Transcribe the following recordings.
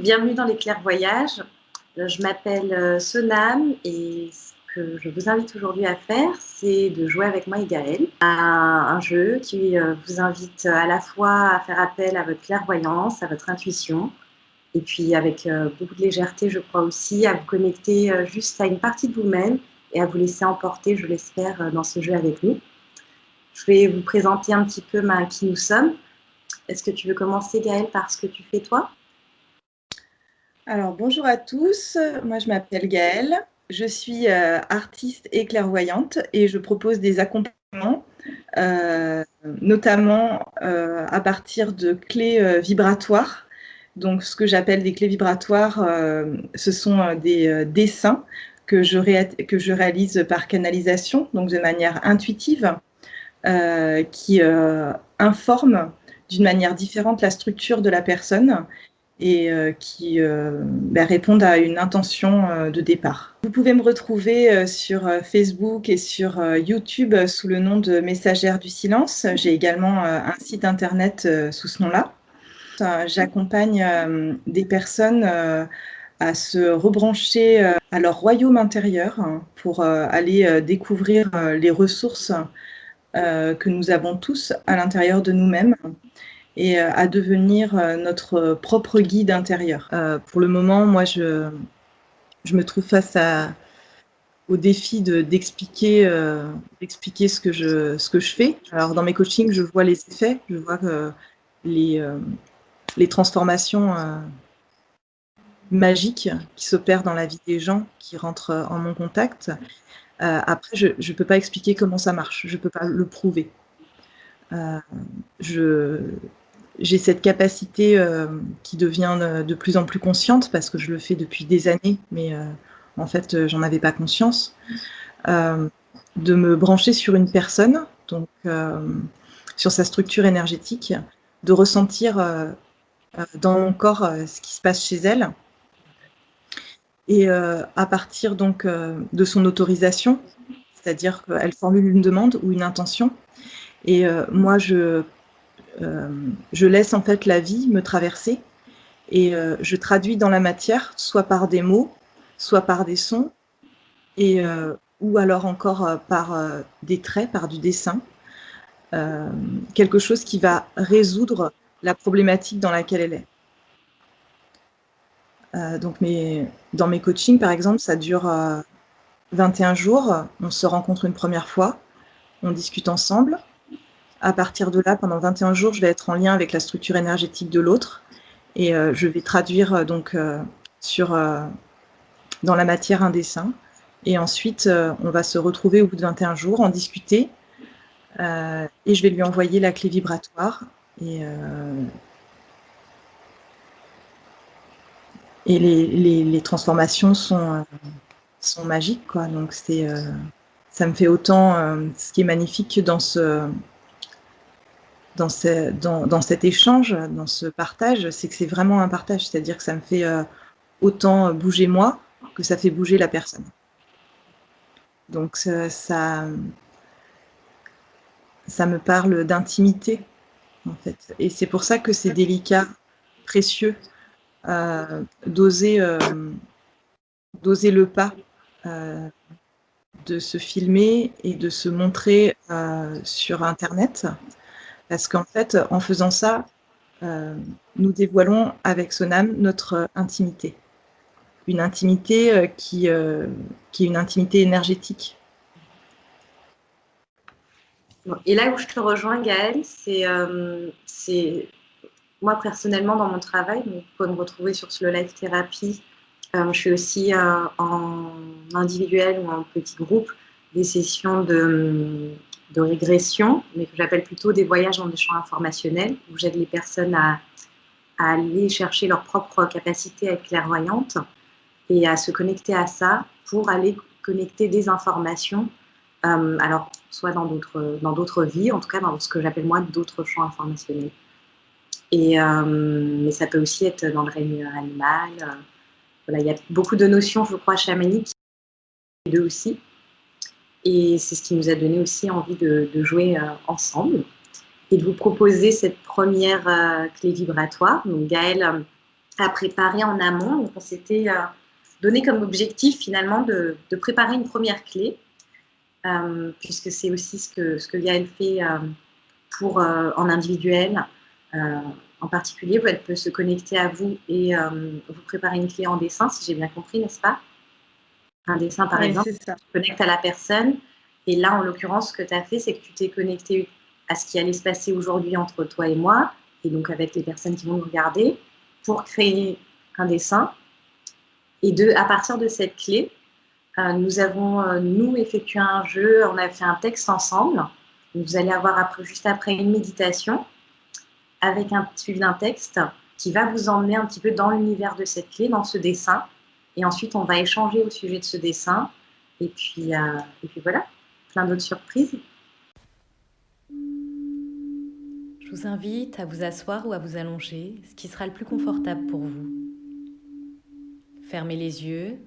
bienvenue dans les clairvoyages. Je m'appelle Sonam et ce que je vous invite aujourd'hui à faire, c'est de jouer avec moi et Gaëlle à un jeu qui vous invite à la fois à faire appel à votre clairvoyance, à votre intuition, et puis avec beaucoup de légèreté, je crois aussi, à vous connecter juste à une partie de vous-même et à vous laisser emporter, je l'espère, dans ce jeu avec nous. Je vais vous présenter un petit peu qui nous sommes. Est-ce que tu veux commencer, Gaëlle, par ce que tu fais toi ? Alors, bonjour à tous, moi je m'appelle Gaëlle, je suis artiste et clairvoyante et je propose des accompagnements, notamment à partir de clés vibratoires. Donc, ce que j'appelle des clés vibratoires, ce sont des dessins que je réalise par canalisation, donc de manière intuitive, qui informent d'une manière différente la structure de la personne et qui répondent à une intention de départ. Vous pouvez me retrouver sur Facebook et sur YouTube sous le nom de Messagère du Silence. J'ai également un site internet sous ce nom-là. J'accompagne des personnes à se rebrancher à leur royaume intérieur pour aller découvrir les ressources que nous avons tous à l'intérieur de nous-mêmes et à devenir notre propre guide intérieur. Pour le moment, moi, je me trouve face au défi d'expliquer ce que je fais. Alors, dans mes coachings, je vois les effets, je vois les transformations magiques qui s'opèrent dans la vie des gens qui rentrent en mon contact. Après, je ne peux pas expliquer comment ça marche, je ne peux pas le prouver. J'ai cette capacité qui devient de plus en plus consciente parce que je le fais depuis des années, mais en fait, j'en avais pas conscience, de me brancher sur une personne, donc sur sa structure énergétique, de ressentir dans mon corps ce qui se passe chez elle. Et à partir donc de son autorisation, c'est-à-dire qu'elle formule une demande ou une intention, et moi je laisse en fait la vie me traverser et je traduis dans la matière, soit par des mots, soit par des sons, et ou alors encore par des traits, par du dessin, quelque chose qui va résoudre la problématique dans laquelle elle est. Donc dans mes coachings, par exemple, ça dure 21 jours. On se rencontre une première fois, on discute ensemble. À partir de là, pendant 21 jours, je vais être en lien avec la structure énergétique de l'autre et je vais traduire donc dans la matière un dessin. Et ensuite, on va se retrouver au bout de 21 jours, en discuter, et je vais lui envoyer la clé vibratoire. Et les transformations sont magiques, quoi. Donc ça me fait autant ce qui est magnifique dans cet échange, dans ce partage, c'est que c'est vraiment un partage, c'est-à-dire que ça me fait autant bouger moi que ça fait bouger la personne. Donc ça me parle d'intimité, en fait. Et c'est pour ça que c'est délicat, précieux, d'oser le pas de se filmer et de se montrer sur Internet. Parce qu'en fait, en faisant ça, nous dévoilons avec Sonam notre intimité. Une intimité qui est une intimité énergétique. Et là où je te rejoins, Gaëlle, c'est moi personnellement dans mon travail, vous pouvez me retrouver sur le live thérapie. Je fais aussi en individuel ou en petit groupe des sessions de régression, mais que j'appelle plutôt des voyages dans des champs informationnels, où j'aide les personnes à aller chercher leur propre capacité à être clairvoyante et à se connecter à ça pour aller connecter des informations, alors soit dans d'autres vies, en tout cas dans ce que j'appelle moi d'autres champs informationnels. Et mais ça peut aussi être dans le règne animal. Voilà, il y a beaucoup de notions, je crois, chamaniques, et d'eux aussi. Et c'est ce qui nous a donné aussi envie de jouer ensemble et de vous proposer cette première clé vibratoire. Donc Gaëlle à préparer en amont. Donc, on s'était donné comme objectif finalement de préparer une première clé, puisque c'est aussi ce que Yael fait pour, en individuel. Euh, En particulier, elle peut se connecter à vous et vous préparer une clé en dessin, si j'ai bien compris, n'est-ce pas? Un dessin, par Oui, exemple, c'est ça. tu te connectes à la personne. Et là, en l'occurrence, ce que tu as fait, c'est que tu t'es connecté à ce qui allait se passer aujourd'hui entre toi et moi, et donc avec les personnes qui vont nous regarder, pour créer un dessin. Et à partir de cette clé, nous avons, nous, effectué un jeu, on a fait un texte ensemble. Vous allez avoir juste après une méditation avec un suivi d'un texte qui va vous emmener un petit peu dans l'univers de cette clé, dans ce dessin. Et ensuite, on va échanger au sujet de ce dessin. Et puis voilà, plein d'autres surprises. Je vous invite à vous asseoir ou à vous allonger, ce qui sera le plus confortable pour vous. Fermez les yeux.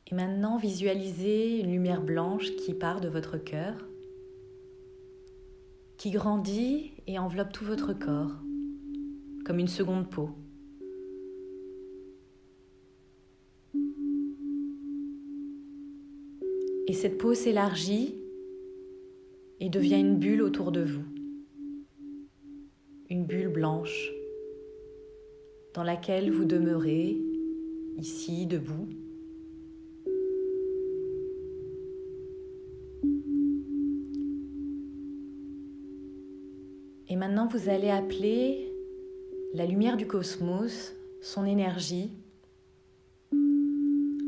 Et maintenant, visualisez une lumière blanche qui part de votre cœur, qui grandit et enveloppe tout votre corps, comme une seconde peau. Et cette peau s'élargit et devient une bulle autour de vous. Une bulle blanche dans laquelle vous demeurez, ici, debout. Et maintenant, vous allez appeler la lumière du cosmos, son énergie,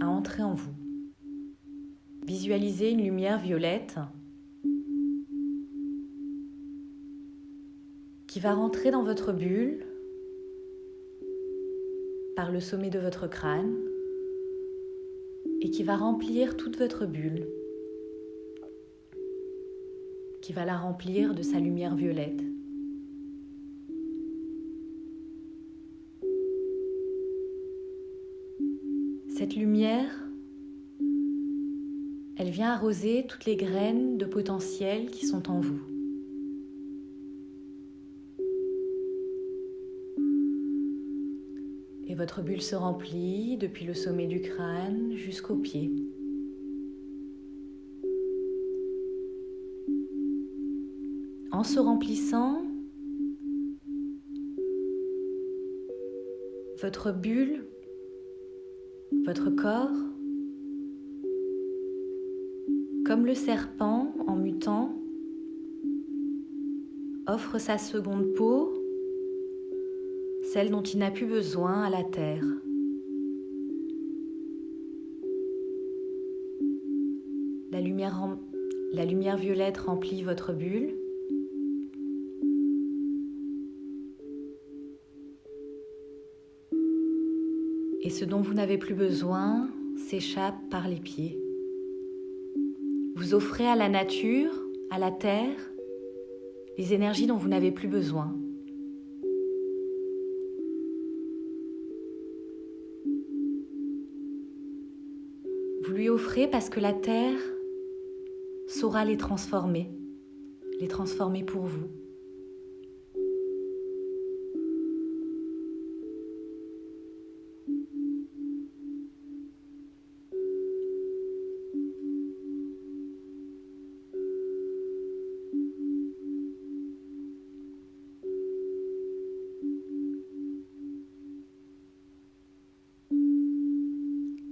à entrer en vous. Visualisez une lumière violette qui va rentrer dans votre bulle par le sommet de votre crâne et qui va remplir toute votre bulle, qui va la remplir de sa lumière violette. Cette lumière, elle vient arroser toutes les graines de potentiel qui sont en vous. Et votre bulle se remplit depuis le sommet du crâne jusqu'aux pieds. En se remplissant, votre bulle, votre corps, comme le serpent en mutant, offre sa seconde peau, celle dont il n'a plus besoin, à la terre. La lumière violette remplit votre bulle. Et ce dont vous n'avez plus besoin s'échappe par les pieds. Vous offrez à la nature, à la terre, les énergies dont vous n'avez plus besoin. Vous lui offrez parce que la terre saura les transformer pour vous.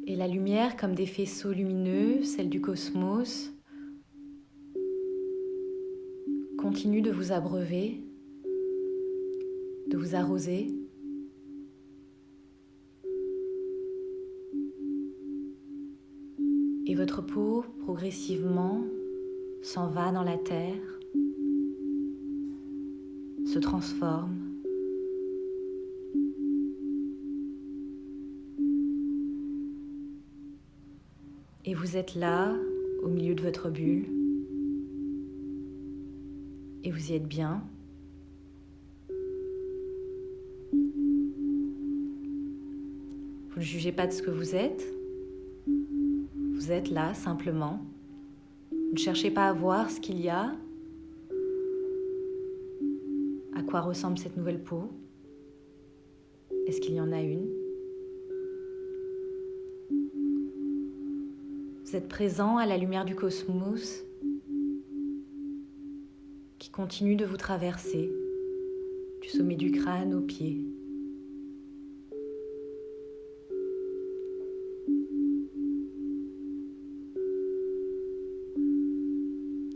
Et la lumière, comme des faisceaux lumineux, celle du cosmos, continue de vous abreuver, de vous arroser. Et votre peau, progressivement, s'en va dans la terre, se transforme. Et vous êtes là, au milieu de votre bulle. Et vous y êtes bien. Vous ne jugez pas de ce que vous êtes. Vous êtes là, simplement. Vous ne cherchez pas à voir ce qu'il y a, à quoi ressemble cette nouvelle peau. Est-ce qu'il y en a une? Vous êtes présent à la lumière du cosmos qui continue de vous traverser du sommet du crâne aux pieds.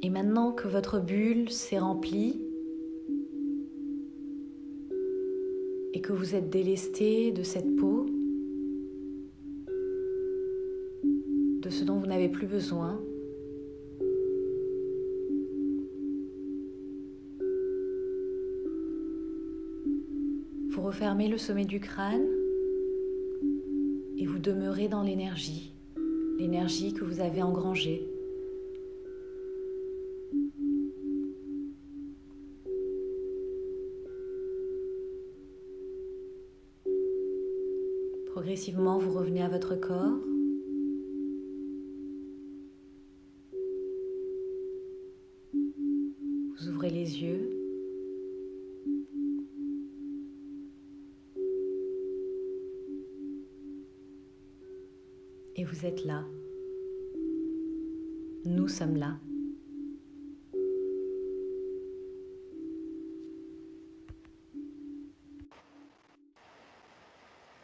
Et maintenant que votre bulle s'est remplie et que vous êtes délesté de cette peau, de ce dont vous n'avez plus besoin, vous refermez le sommet du crâne et vous demeurez dans l'énergie que vous avez engrangée. Progressivement, vous revenez à votre corps. Vous ouvrez les yeux. Et vous êtes là. Nous sommes là.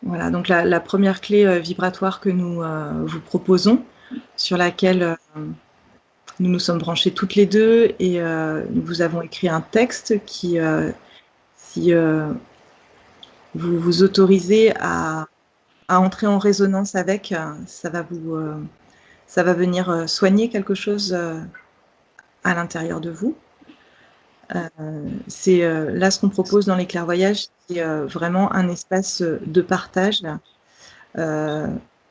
Voilà, donc la première clé vibratoire que nous vous proposons, sur laquelle nous nous sommes branchés toutes les deux et nous vous avons écrit un texte qui, si vous vous autorisez à entrer en résonance avec, ça va venir soigner quelque chose à l'intérieur de vous. C'est là ce qu'on propose dans les clairvoyages, c'est vraiment un espace de partage.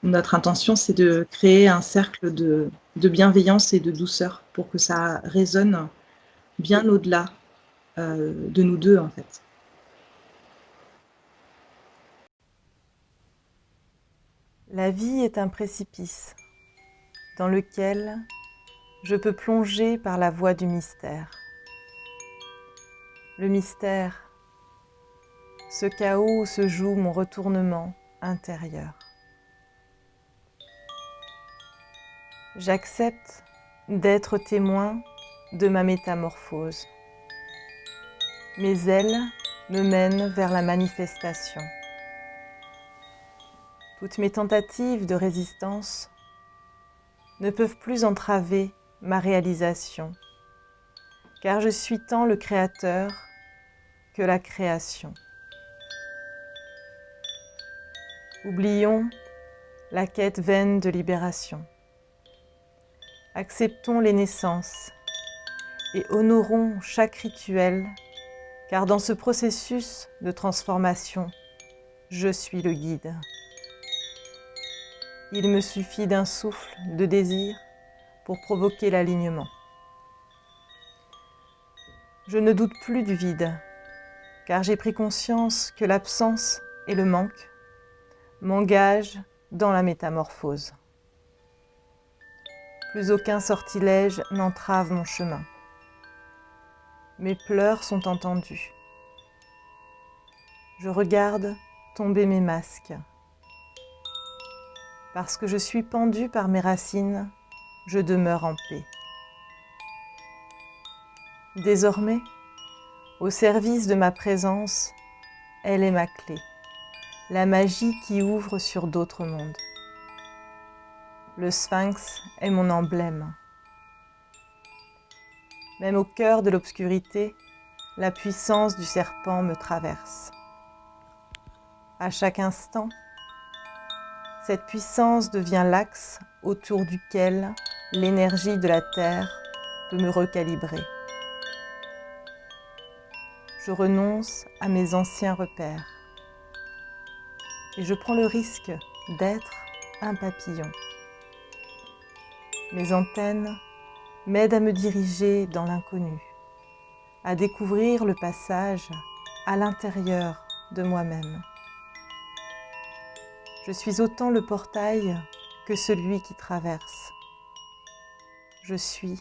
Notre intention, c'est de créer un cercle de bienveillance et de douceur pour que ça résonne bien au-delà de nous deux, en fait. La vie est un précipice dans lequel je peux plonger par la voie du mystère. Le mystère, ce chaos où se joue mon retournement intérieur. J'accepte d'être témoin de ma métamorphose. Mes ailes me mènent vers la manifestation. Toutes mes tentatives de résistance ne peuvent plus entraver ma réalisation, car je suis tant le créateur que la création. Oublions la quête vaine de libération. Acceptons les naissances et honorons chaque rituel, car dans ce processus de transformation, je suis le guide. Il me suffit d'un souffle de désir pour provoquer l'alignement. Je ne doute plus du vide, car j'ai pris conscience que l'absence et le manque m'engagent dans la métamorphose. Plus aucun sortilège n'entrave mon chemin. Mes pleurs sont entendus. Je regarde tomber mes masques. Parce que je suis pendue par mes racines, je demeure en paix. Désormais, au service de ma présence, elle est ma clé, la magie qui ouvre sur d'autres mondes. Le sphinx est mon emblème. Même au cœur de l'obscurité, la puissance du serpent me traverse. À chaque instant, cette puissance devient l'axe autour duquel l'énergie de la Terre peut me recalibrer. Je renonce à mes anciens repères et je prends le risque d'être un papillon. Mes antennes m'aident à me diriger dans l'inconnu, à découvrir le passage à l'intérieur de moi-même. Je suis autant le portail que celui qui traverse. Je suis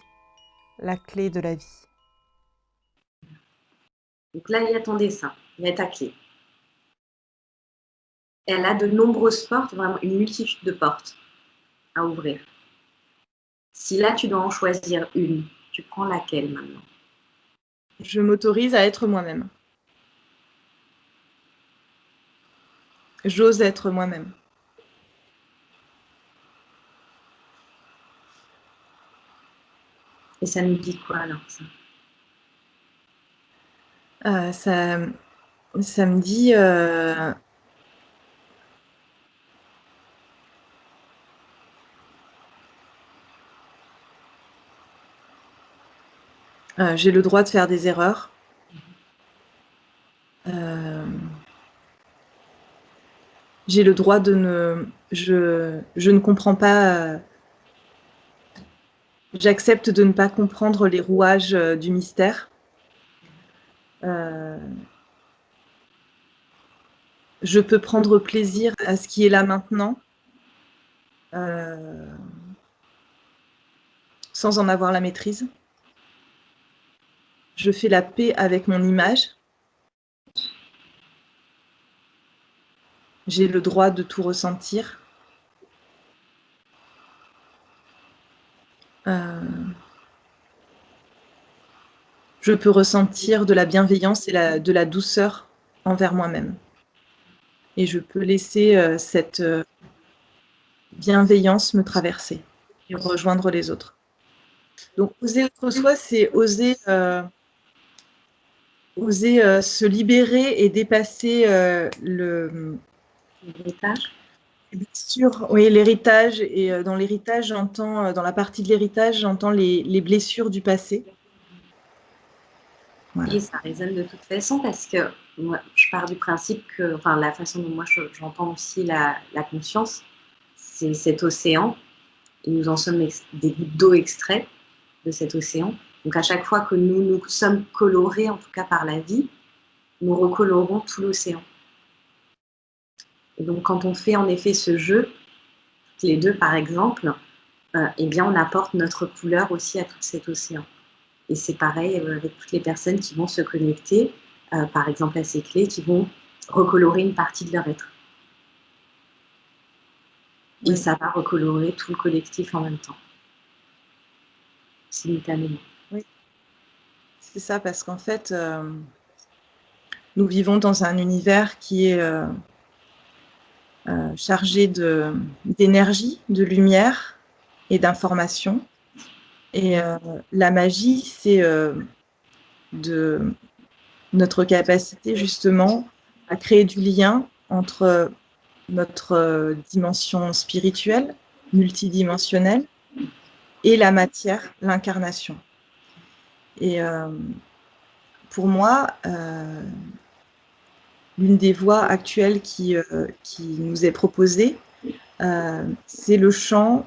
la clé de la vie. Donc là, il y a ton dessin, il y a ta clé. elle a de nombreuses portes, vraiment une multitude de portes à ouvrir. Si là, tu dois en choisir une, tu prends laquelle maintenant? Je m'autorise à être moi-même. J'ose être moi-même. Et ça nous dit quoi alors ça? Ça me dit j'ai le droit de faire des erreurs. J'ai le droit de ne... Je ne comprends pas... j'accepte de ne pas comprendre les rouages du mystère. Je peux prendre plaisir à ce qui est là maintenant, sans en avoir la maîtrise. Je fais la paix avec mon image. J'ai le droit de tout ressentir. Je peux ressentir de la bienveillance et de la douceur envers moi-même. Et je peux laisser cette bienveillance me traverser et rejoindre les autres. Donc, oser être soi, c'est oser se libérer et dépasser l'héritage. Oui, l'héritage. Et dans l'héritage, j'entends, dans la partie de l'héritage, j'entends les blessures du passé. Voilà. Et ça résonne de toute façon parce que moi, je pars du principe que, enfin, la façon dont moi j'entends aussi la conscience, c'est cet océan. Et nous en sommes des gouttes d'eau extraits de cet océan. Donc à chaque fois que nous sommes colorés, en tout cas par la vie, nous recolorons tout l'océan. Et donc quand on fait en effet ce jeu, les deux par exemple, eh bien on apporte notre couleur aussi à tout cet océan. Et c'est pareil avec toutes les personnes qui vont se connecter, par exemple à ces clés, qui vont recolorer une partie de leur être. Et ça va recolorer tout le collectif en même temps, simultanément. Oui, c'est ça, parce qu'en fait, nous vivons dans un univers qui est chargé d'énergie, de lumière et d'information. Et la magie, c'est de notre capacité justement à créer du lien entre notre dimension spirituelle, multidimensionnelle, et la matière, l'incarnation. Et pour moi, l'une des voies actuelles qui nous est proposée, c'est le chant.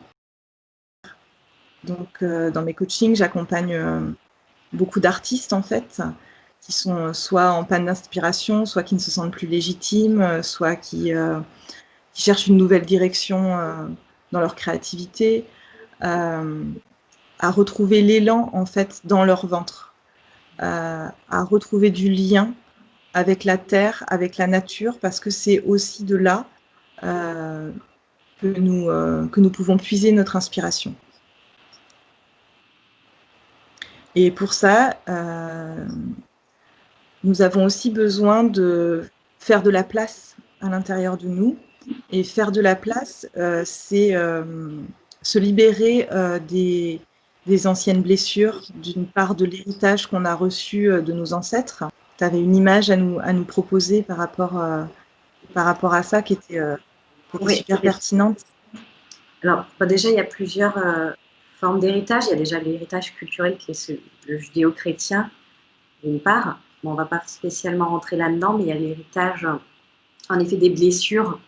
Donc, dans mes coachings, j'accompagne beaucoup d'artistes, en fait, qui sont soit en panne d'inspiration, soit qui ne se sentent plus légitimes, soit qui cherchent une nouvelle direction dans leur créativité, à retrouver l'élan, en fait, dans leur ventre, à retrouver du lien avec la terre, avec la nature, parce que c'est aussi de là que nous pouvons puiser notre inspiration. Et pour ça, nous avons aussi besoin de faire de la place à l'intérieur de nous. Et faire de la place, c'est se libérer des anciennes blessures, d'une part de l'héritage qu'on a reçu de nos ancêtres. Tu avais une image à nous proposer par rapport à ça qui était super pertinente. Alors, déjà, il y a plusieurs formes d'héritage. Il y a déjà l'héritage culturel qui est le judéo-chrétien, d'une part. Bon, on ne va pas spécialement rentrer là-dedans, mais il y a l'héritage, en effet, des blessures.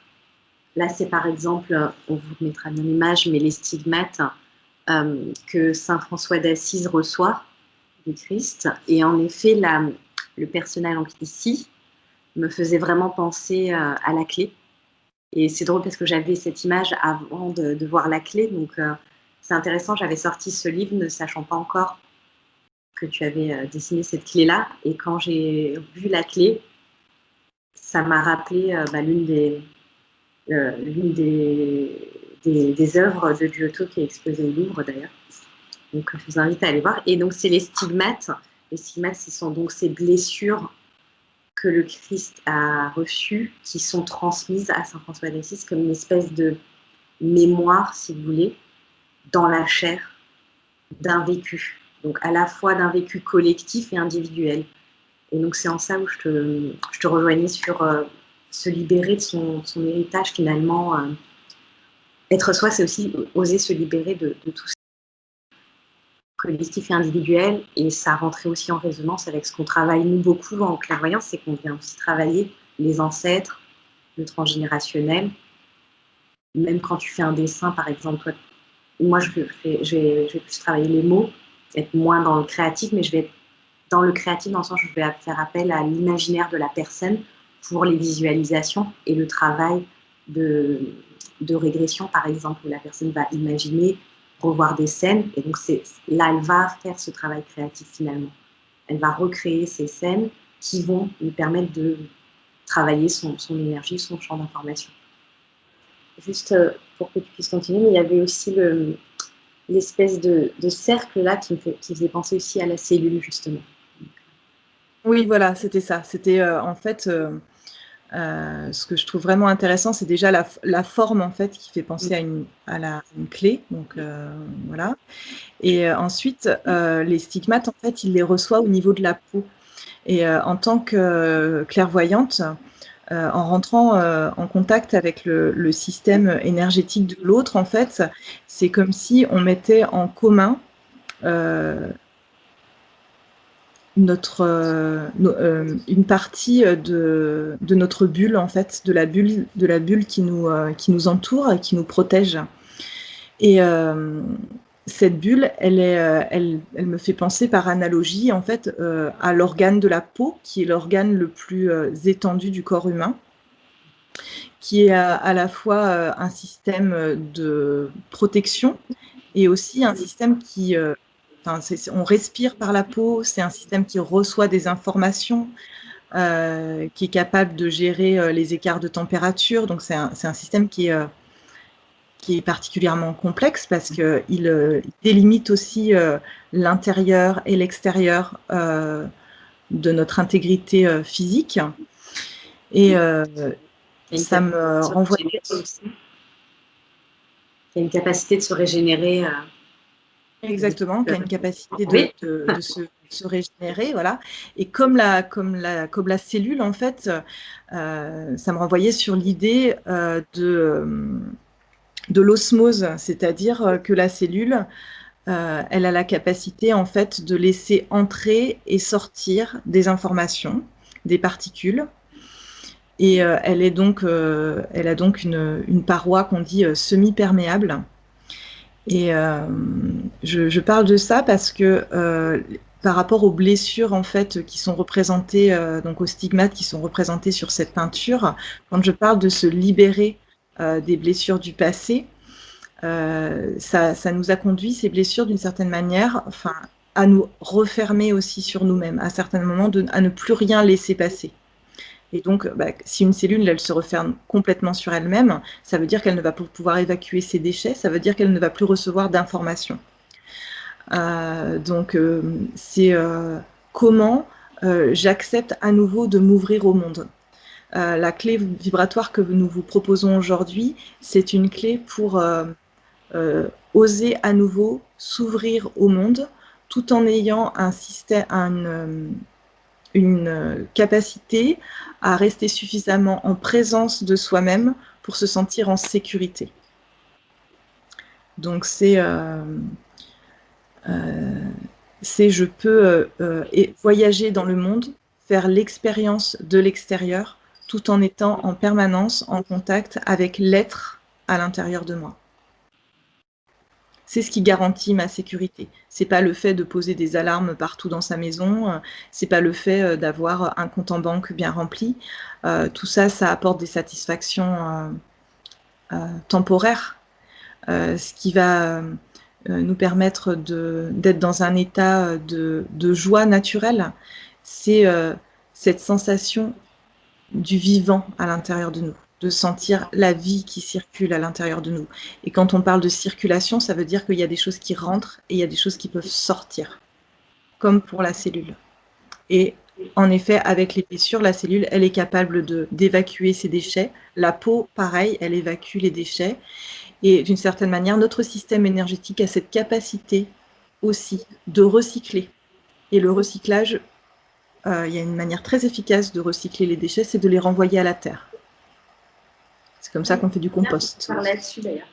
Là, c'est par exemple, on vous mettra dans l'image, mais les stigmates que saint François d'Assise reçoit du Christ. Et en effet, le personnage ici me faisait vraiment penser à la clé. Et c'est drôle parce que j'avais cette image avant de voir la clé. Donc, c'est intéressant, j'avais sorti ce livre ne sachant pas encore que tu avais dessiné cette clé-là. Et quand j'ai vu la clé, ça m'a rappelé l'une l'une des œuvres de Giotto qui est exposée au Louvre d'ailleurs. Donc je vous invite à aller voir. Et donc c'est les stigmates. Les stigmates, ce sont donc ces blessures que le Christ a reçues, qui sont transmises à Saint François d'Assise comme une espèce de mémoire, si vous voulez, dans la chair d'un vécu. Donc à la fois d'un vécu collectif et individuel. Et donc c'est en ça où je te rejoignais sur se libérer de son héritage finalement. Être soi, c'est aussi oser se libérer de tout ça collectif et individuel. Et ça rentrait aussi en résonance avec ce qu'on travaille nous beaucoup en clairvoyance, c'est qu'on vient aussi travailler les ancêtres, le transgénérationnel. Même quand tu fais un dessin, par exemple, toi, moi je vais plus travailler les mots, être moins dans le créatif, mais je vais être dans le créatif dans le sens où je vais faire appel à l'imaginaire de la personne pour les visualisations et le travail de régression, par exemple, où la personne va imaginer, revoir des scènes, et donc là, elle va faire ce travail créatif finalement. Elle va recréer ces scènes qui vont lui permettre de travailler son énergie, son champ d'information. Juste pour que tu puisses continuer, mais il y avait aussi l'espèce de cercle là qui faisait penser aussi à la cellule, justement. Oui, voilà, c'était ça. C'était en fait, ce que je trouve vraiment intéressant, c'est déjà la forme en fait qui fait penser à une clé. Donc voilà. Et ensuite, les stigmates, en fait, il les reçoit au niveau de la peau. Et en tant que clairvoyante, en rentrant en contact avec le système énergétique de l'autre, en fait, c'est comme si on mettait en commun une partie de notre bulle, en fait, de la bulle qui nous entoure et qui nous protège. Et cette bulle, elle me fait penser par analogie, en fait, à l'organe de la peau, qui est l'organe le plus étendu du corps humain, qui est à la fois un système de protection et aussi un système qui... on respire par la peau, c'est un système qui reçoit des informations, qui est capable de gérer les écarts de température. Donc c'est un système qui est particulièrement complexe parce qu'il délimite aussi l'intérieur et l'extérieur de notre intégrité physique. Et ça me renvoie... Il y a une capacité de se régénérer. Exactement, qui a une capacité de se régénérer, voilà. Et comme la cellule, en fait, ça me renvoyait sur l'idée de l'osmose, c'est-à-dire que la cellule, elle a la capacité, en fait, de laisser entrer et sortir des informations, des particules. Et elle a donc une paroi qu'on dit semi-perméable. Et je parle de ça parce que par rapport aux blessures en fait qui sont représentées, donc aux stigmates qui sont représentés sur cette peinture, quand je parle de se libérer des blessures du passé, ça nous a conduit, ces blessures, d'une certaine manière, enfin, à nous refermer aussi sur nous-mêmes, à certains moments, à ne plus rien laisser passer. Et donc, si une cellule, elle se referme complètement sur elle-même, ça veut dire qu'elle ne va plus pouvoir évacuer ses déchets, ça veut dire qu'elle ne va plus recevoir d'informations. Donc, c'est comment j'accepte à nouveau de m'ouvrir au monde. La clé vibratoire que nous vous proposons aujourd'hui, c'est une clé pour oser à nouveau s'ouvrir au monde, tout en ayant un système, une capacité à rester suffisamment en présence de soi-même pour se sentir en sécurité. Donc je peux voyager dans le monde, faire l'expérience de l'extérieur, tout en étant en permanence en contact avec l'être à l'intérieur de moi. C'est ce qui garantit ma sécurité. C'est pas le fait de poser des alarmes partout dans sa maison, c'est pas le fait d'avoir un compte en banque bien rempli. Tout ça, ça apporte des satisfactions temporaires. Ce qui va nous permettre d'être dans un état de joie naturelle, c'est cette sensation du vivant à l'intérieur de nous. de sentir la vie qui circule à l'intérieur de nous. Et quand on parle de circulation, ça veut dire qu'il y a des choses qui rentrent et il y a des choses qui peuvent sortir, comme pour la cellule. Et en effet, avec l'épaisseur, la cellule, elle est capable d'évacuer ses déchets. La peau, pareil, elle évacue les déchets. Et d'une certaine manière, notre système énergétique a cette capacité aussi de recycler. Et le recyclage, il y a une manière très efficace de recycler les déchets, c'est de les renvoyer à la terre. C'est comme ça qu'on fait du compost. Je vais parler là-dessus d'ailleurs.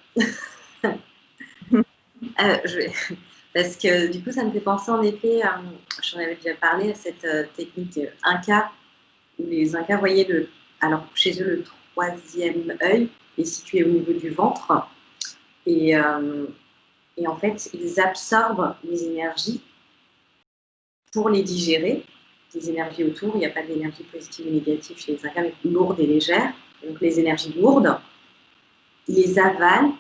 Parce que du coup, ça me fait penser en effet, j'en avais déjà parlé, à cette technique Inca, où les Incas voyaient alors chez eux, le troisième œil est situé au niveau du ventre. Et en fait, ils absorbent les énergies pour les digérer. Des énergies autour, il n'y a pas d'énergie positive ou négative chez les Incas, mais lourdes et légères. Donc les énergies lourdes, ils les avalent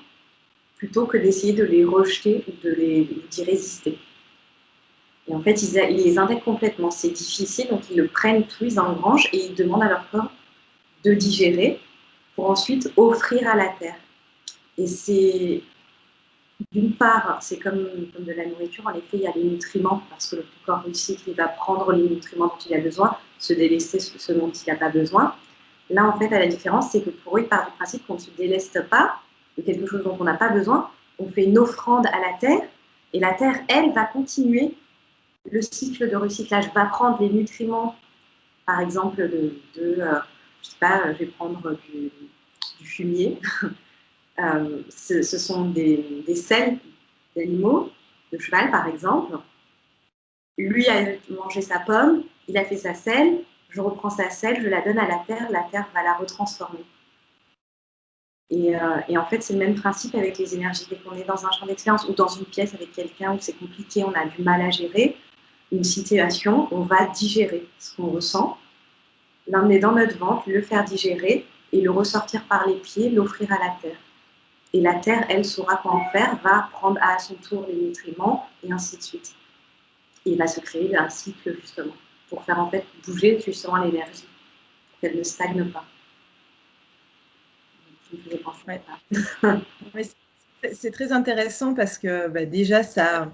plutôt que d'essayer de les rejeter ou d'y résister. Et en fait, ils les intègrent complètement. C'est difficile, donc ils le prennent tout, ils engrangent et ils demandent à leur corps de digérer pour ensuite offrir à la terre. Et c'est, d'une part, c'est comme de la nourriture, en effet, il y a les nutriments, parce que le corps recycle, il va prendre les nutriments dont il a besoin, se délester ce dont il n'a pas besoin. Là, en fait, la différence, c'est que pour eux, ils partent du principe qu'on ne se déleste pas de quelque chose dont on n'a pas besoin. On fait une offrande à la terre, et la terre, elle, va continuer le cycle de recyclage, va prendre les nutriments, par exemple, je sais pas, je vais prendre du fumier. Ce sont des selles d'animaux, de cheval, par exemple. Lui a mangé sa pomme, il a fait sa selle, je reprends sa selle, je la donne à la terre va la retransformer. Et en fait, c'est le même principe avec les énergies. Dès qu'on est dans un champ d'expérience ou dans une pièce avec quelqu'un où c'est compliqué, on a du mal à gérer une situation, on va digérer ce qu'on ressent, l'emmener dans notre ventre, le faire digérer et le ressortir par les pieds, l'offrir à la terre. Et la terre, elle saura quoi en faire, va prendre à son tour les nutriments et ainsi de suite. Et il va se créer un cycle justement pour faire en fait bouger justement l'énergie, pour qu'elle ne stagne pas. Ouais. C'est très intéressant parce que déjà ça,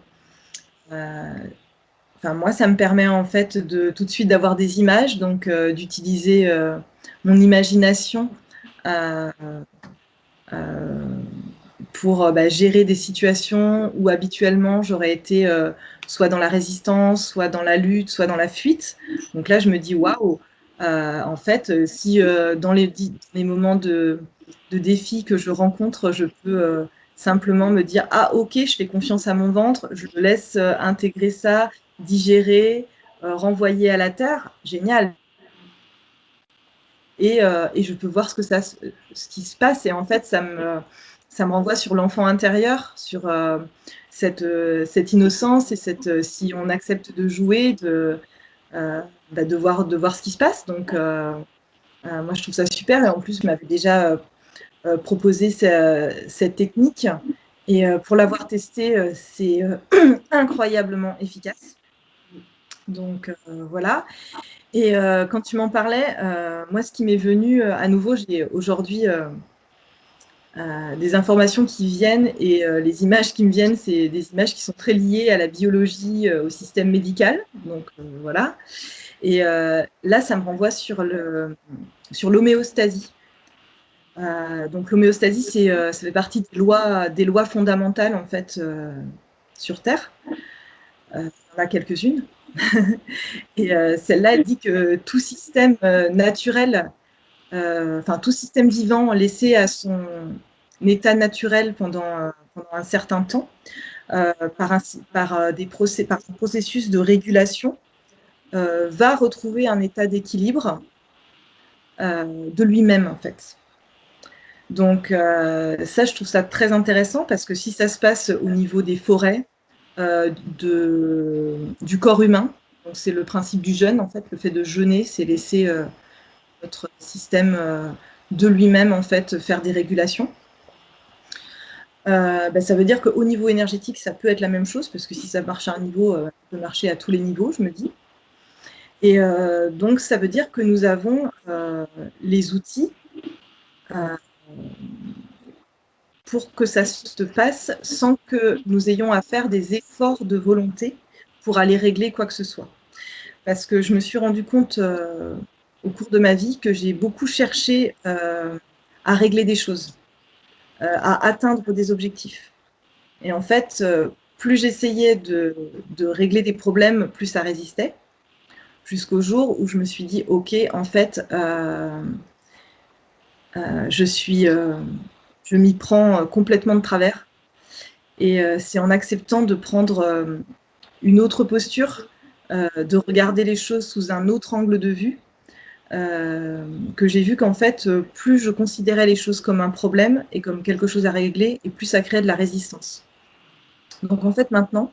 moi ça me permet en fait de tout de suite d'avoir des images, donc d'utiliser mon imagination pour gérer des situations où habituellement j'aurais été soit dans la résistance, soit dans la lutte, soit dans la fuite. Donc là je me dis waouh, en fait si dans les moments de défis que je rencontre, je peux simplement me dire ah ok, je fais confiance à mon ventre, je le laisse intégrer ça, digérer, renvoyer à la terre, génial. Et je peux voir ce qui se passe. Et en fait, ça me renvoie sur l'enfant intérieur, sur cette innocence et si on accepte de jouer, de voir ce qui se passe. Donc, moi, je trouve ça super. Et en plus, je m'avais déjà proposé cette technique. Et pour l'avoir testé, c'est incroyablement efficace. Donc, voilà. Et quand tu m'en parlais, moi, ce qui m'est venu à nouveau, j'ai aujourd'hui des informations qui viennent et les images qui me viennent, c'est des images qui sont très liées à la biologie, au système médical. Donc, voilà. Et là, ça me renvoie sur l'homéostasie. Donc, l'homéostasie, ça fait partie des lois fondamentales, en fait, sur Terre. Il y en a quelques-unes. Et celle-là, elle dit que tout système naturel, tout système vivant laissé à son état naturel pendant un certain temps, par un processus de régulation, va retrouver un état d'équilibre de lui-même, en fait. Donc, ça, je trouve ça très intéressant parce que si ça se passe au niveau des forêts, du corps humain, donc c'est le principe du jeûne, en fait, le fait de jeûner, c'est laisser notre système de lui-même, en fait, faire des régulations. Ça veut dire qu'au niveau énergétique, ça peut être la même chose, parce que si ça marche à un niveau, ça peut marcher à tous les niveaux, je me dis. Et donc, ça veut dire que nous avons les outils pour que ça se passe sans que nous ayons à faire des efforts de volonté pour aller régler quoi que ce soit. Parce que je me suis rendu compte au cours de ma vie que j'ai beaucoup cherché à régler des choses, à atteindre des objectifs. Et en fait, plus j'essayais de régler des problèmes, plus ça résistait, jusqu'au jour où je me suis dit, ok, en fait, je m'y prends complètement de travers. Et c'est en acceptant de prendre une autre posture, de regarder les choses sous un autre angle de vue, que j'ai vu qu'en fait, plus je considérais les choses comme un problème et comme quelque chose à régler, et plus ça créait de la résistance. Donc en fait, maintenant,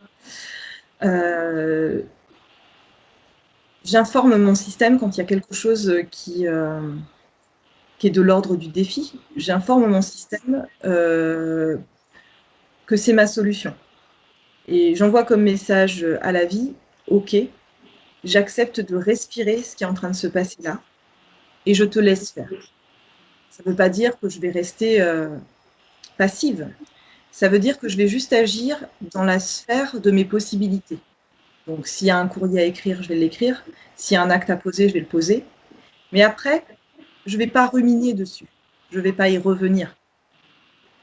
j'informe mon système quand il y a quelque chose qui est de l'ordre du défi. J'informe mon système que c'est ma solution. Et j'envoie comme message à la vie, ok, j'accepte de respirer ce qui est en train de se passer là, et je te laisse faire. Ça ne veut pas dire que je vais rester passive. Ça veut dire que je vais juste agir dans la sphère de mes possibilités. Donc, s'il y a un courrier à écrire, je vais l'écrire. S'il y a un acte à poser, je vais le poser. Mais après, je ne vais pas ruminer dessus. Je ne vais pas y revenir.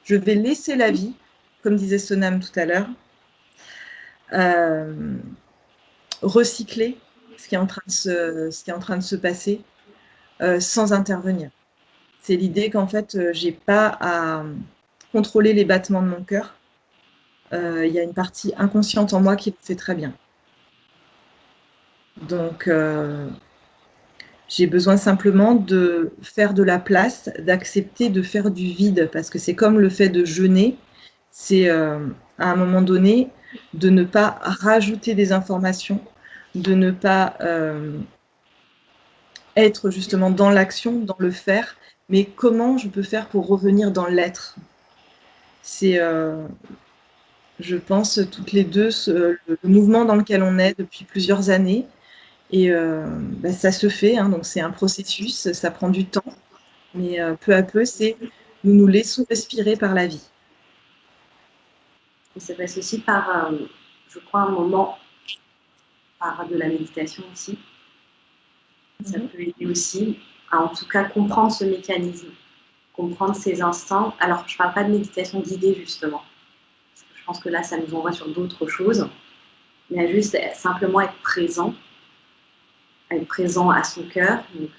Je vais laisser la vie, comme disait Sonam tout à l'heure, recycler ce qui est en train de se passer sans intervenir. C'est l'idée qu'en fait, je n'ai pas à contrôler les battements de mon cœur. Il y a une partie inconsciente en moi qui le fait très bien. Donc, j'ai besoin simplement de faire de la place, d'accepter de faire du vide, parce que c'est comme le fait de jeûner, c'est à un moment donné de ne pas rajouter des informations, de ne pas être justement dans l'action, dans le faire, mais comment je peux faire pour revenir dans l'être. C'est, je pense, toutes les deux, le mouvement dans lequel on est depuis plusieurs années. Et ça se fait, hein, donc c'est un processus, ça prend du temps, mais peu à peu, nous nous laissons respirer par la vie. Et ça passe aussi par, je crois, un moment, par de la méditation aussi. Ça peut aider aussi à, en tout cas, comprendre ce mécanisme, comprendre ses instincts. Alors, je ne parle pas de méditation guidée, justement. Parce que je pense que là, ça nous envoie sur d'autres choses. Mais à juste simplement être présent à son cœur. Donc,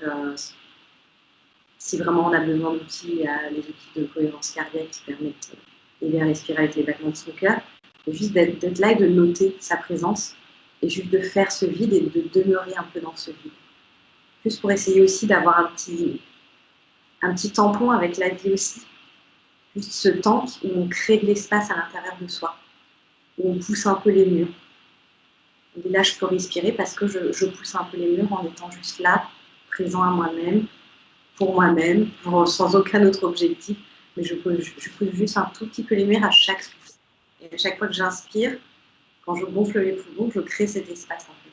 si vraiment on a besoin d'outils, il y a les outils de cohérence cardiaque qui permettent d'aider à respirer avec les battements de son cœur. Et juste d'être là et de noter sa présence et juste de faire ce vide et de demeurer un peu dans ce vide. Juste pour essayer aussi d'avoir un petit tampon avec la vie aussi. Juste ce temps où on crée de l'espace à l'intérieur de soi, où on pousse un peu les murs. Et là, je peux respirer parce que je pousse un peu les murs en étant juste là, présent à moi-même, pour moi-même, sans aucun autre objectif. Mais je pousse juste un tout petit peu les murs à chaque souffle. Et à chaque fois que j'inspire, quand je gonfle les poumons, je crée cet espace un peu.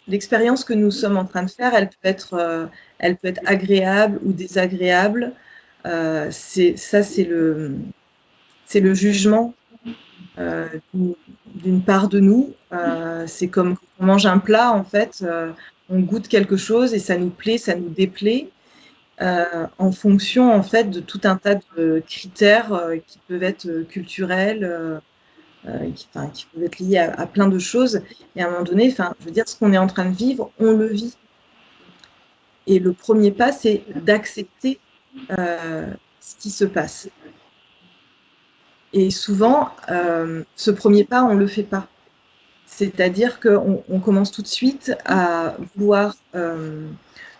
L'expérience que nous sommes en train de faire, elle peut être agréable ou désagréable. C'est le jugement d'une part de nous. C'est comme quand on mange un plat, en fait, on goûte quelque chose et ça nous plaît, ça nous déplaît, en fonction, en fait, de tout un tas de critères qui peuvent être culturels, qui peuvent être liés à plein de choses. Et à un moment donné, je veux dire, ce qu'on est en train de vivre, on le vit. Et le premier pas, c'est d'accepter ce qui se passe. Et souvent, ce premier pas, on ne le fait pas. C'est-à-dire qu'on commence tout de suite à vouloir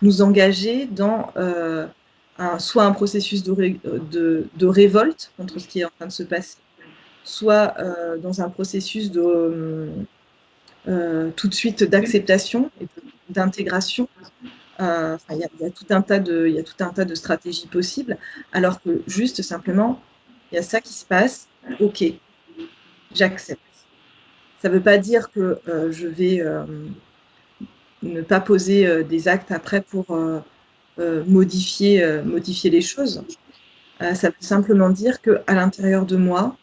nous engager dans soit un processus de révolte contre ce qui est en train de se passer, soit dans un processus tout de suite d'acceptation et d'intégration. Il y a tout un tas de stratégies possibles, alors que juste simplement, il y a ça qui se passe, ok, j'accepte. Ça ne veut pas dire que je vais ne pas poser des actes après pour modifier les choses. Ça veut simplement dire qu'à l'intérieur de moi,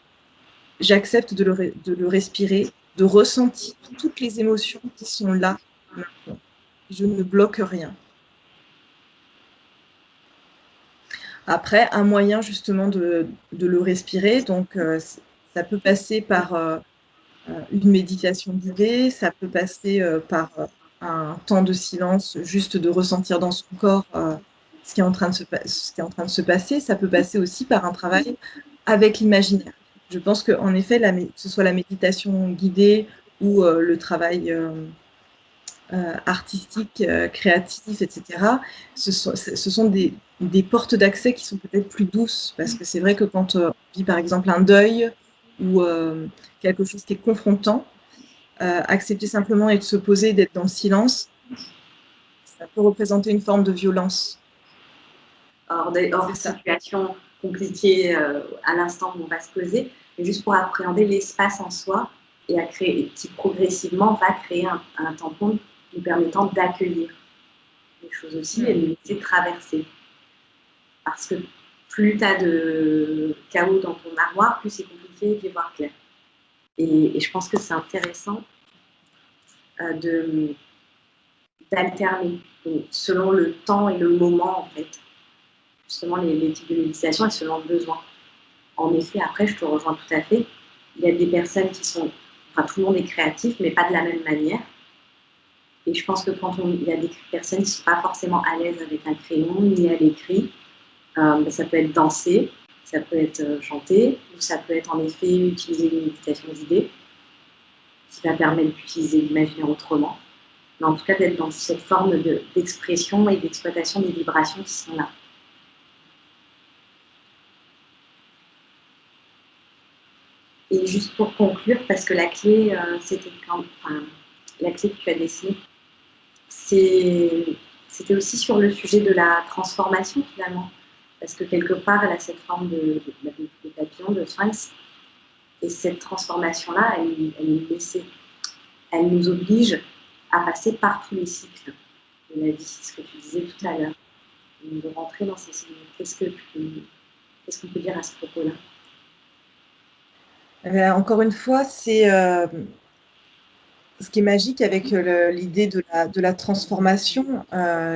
j'accepte de le respirer, de ressentir toutes les émotions qui sont là maintenant. Je ne bloque rien. Après, un moyen justement de le respirer, donc ça peut passer par une méditation guidée, ça peut passer par un temps de silence, juste de ressentir dans son corps ce qui est en train de se passer. Ça peut passer aussi par un travail avec l'imaginaire. Je pense qu'en effet, que ce soit la méditation guidée ou le travail artistique, créatif, etc., ce sont des portes d'accès qui sont peut-être plus douces, parce que c'est vrai que quand on vit par exemple un deuil ou quelque chose qui est confrontant, accepter simplement et de se poser, d'être dans le silence, ça peut représenter une forme de violence. Hors situation compliquée à l'instant où on va se poser, mais juste pour appréhender l'espace en soi et qui progressivement va créer un tampon nous permettant d'accueillir les choses aussi et de les laisser traverser. Parce que plus tu as de chaos dans ton armoire, plus c'est compliqué d'y voir clair. Et je pense que c'est intéressant d'alterner selon le temps et le moment, en fait. Justement, les types de méditation et selon le besoin. En effet, après, je te rejoins tout à fait. Il y a des personnes qui sont... Enfin, tout le monde est créatif, mais pas de la même manière. Et je pense que il y a des personnes qui ne sont pas forcément à l'aise avec un crayon ni à l'écrit, ça peut être danser, ça peut être chanter, ou ça peut être en effet utiliser une méditation guidée qui va permettre d'utiliser l'imaginaire autrement. Mais en tout cas, d'être dans cette forme d'expression et d'exploitation des vibrations qui sont là. Et juste pour conclure, parce que la clé, la clé que tu as dessinée, c'était aussi sur le sujet de la transformation finalement. Parce que quelque part, elle a cette forme de papillon, de sphinx. Et cette transformation-là, elle nous oblige à passer par tous les cycles de la vie, ce que tu disais tout à l'heure. De rentrer dans ces cycles. Qu'est-ce qu'on peut dire à ce propos-là? Encore une fois, c'est ce qui est magique avec l'idée de la transformation,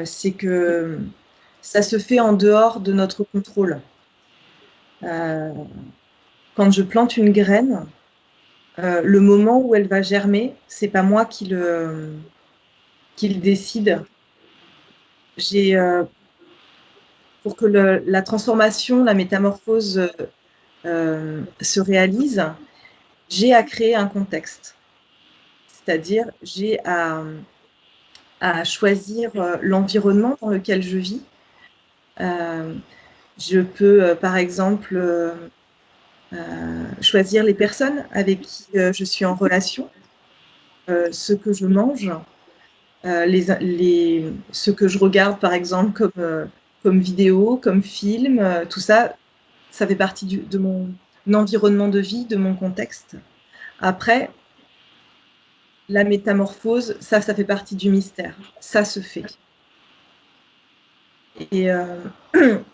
c'est que ça se fait en dehors de notre contrôle. Quand je plante une graine, le moment où elle va germer, c'est pas moi qui le décide. Pour que la transformation, la métamorphose se réalise, j'ai à créer un contexte. C'est-à-dire, j'ai à choisir l'environnement dans lequel je vis. Je peux, par exemple, choisir les personnes avec qui je suis en relation, ce que je mange, ce que je regarde, par exemple, comme vidéo, comme film, tout ça, ça fait partie de mon environnement de vie, de mon contexte. Après, la métamorphose, ça fait partie du mystère. Ça se fait. Et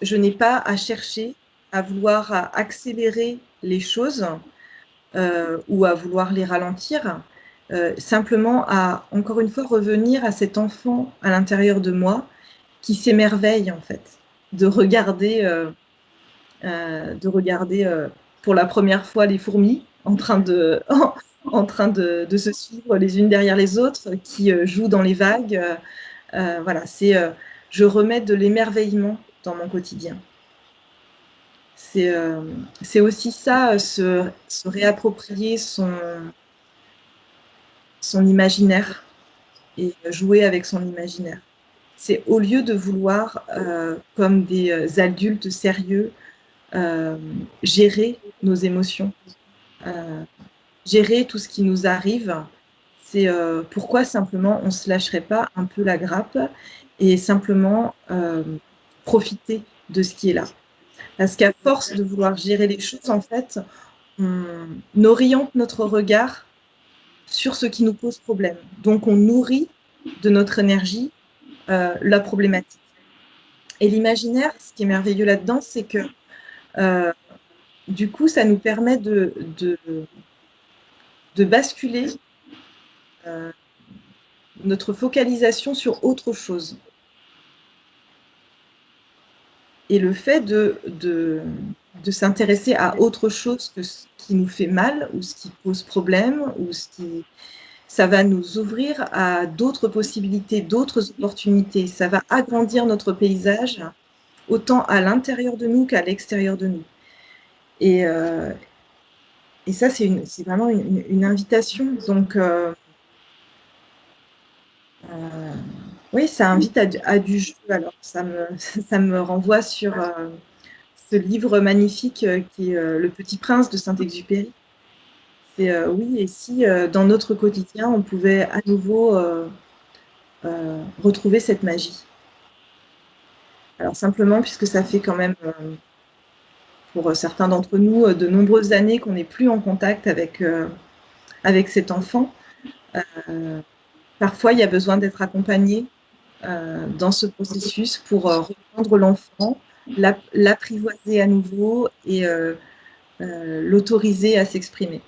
je n'ai pas à chercher, à vouloir accélérer les choses ou à vouloir les ralentir. Simplement à, encore une fois, revenir à cet enfant à l'intérieur de moi qui s'émerveille, en fait, de regarder pour la première fois les fourmis en train de se suivre les unes derrière les autres, qui jouent dans les vagues. Voilà, je remets de l'émerveillement dans mon quotidien. C'est aussi ça, se réapproprier son imaginaire et jouer avec son imaginaire. C'est au lieu de vouloir, comme des adultes sérieux, gérer nos émotions, gérer tout ce qui nous arrive. C'est pourquoi simplement on ne se lâcherait pas un peu la grappe et simplement profiter de ce qui est là. Parce qu'à force de vouloir gérer les choses, en fait, on oriente notre regard sur ce qui nous pose problème. Donc on nourrit de notre énergie la problématique. Et l'imaginaire, ce qui est merveilleux là-dedans, c'est que du coup, ça nous permet de basculer notre focalisation sur autre chose. Et le fait de s'intéresser à autre chose que ce qui nous fait mal ou ce qui pose problème, ou ça va nous ouvrir à d'autres possibilités, d'autres opportunités. Ça va agrandir notre paysage, autant à l'intérieur de nous qu'à l'extérieur de nous. Et ça, c'est vraiment une invitation. Donc, oui, ça invite à du jeu. Alors, ça me renvoie sur ce livre magnifique qui est Le Petit Prince de Saint-Exupéry. C'est oui, et si dans notre quotidien, on pouvait à nouveau retrouver cette magie. Alors simplement, puisque ça fait quand même, pour certains d'entre nous, de nombreuses années qu'on n'est plus en contact avec cet enfant, parfois il y a besoin d'être accompagné dans ce processus pour reprendre l'enfant, l'apprivoiser à nouveau et l'autoriser à s'exprimer.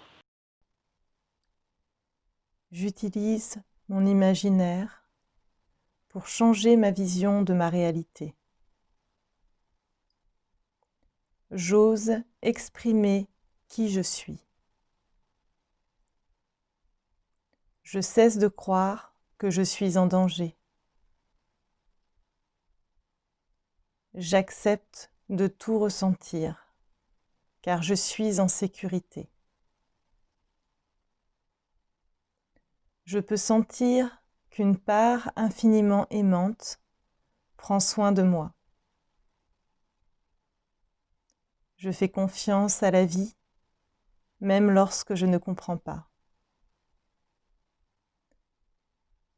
J'utilise mon imaginaire pour changer ma vision de ma réalité. J'ose exprimer qui je suis. Je cesse de croire que je suis en danger. J'accepte de tout ressentir, car je suis en sécurité. Je peux sentir qu'une part infiniment aimante prend soin de moi. Je fais confiance à la vie, même lorsque je ne comprends pas.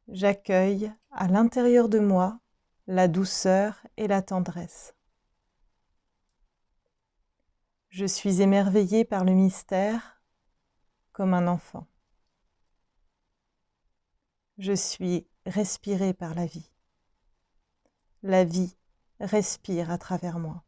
J'accueille à l'intérieur de moi la douceur et la tendresse. Je suis émerveillée par le mystère comme un enfant. Je suis respirée par la vie. La vie respire à travers moi.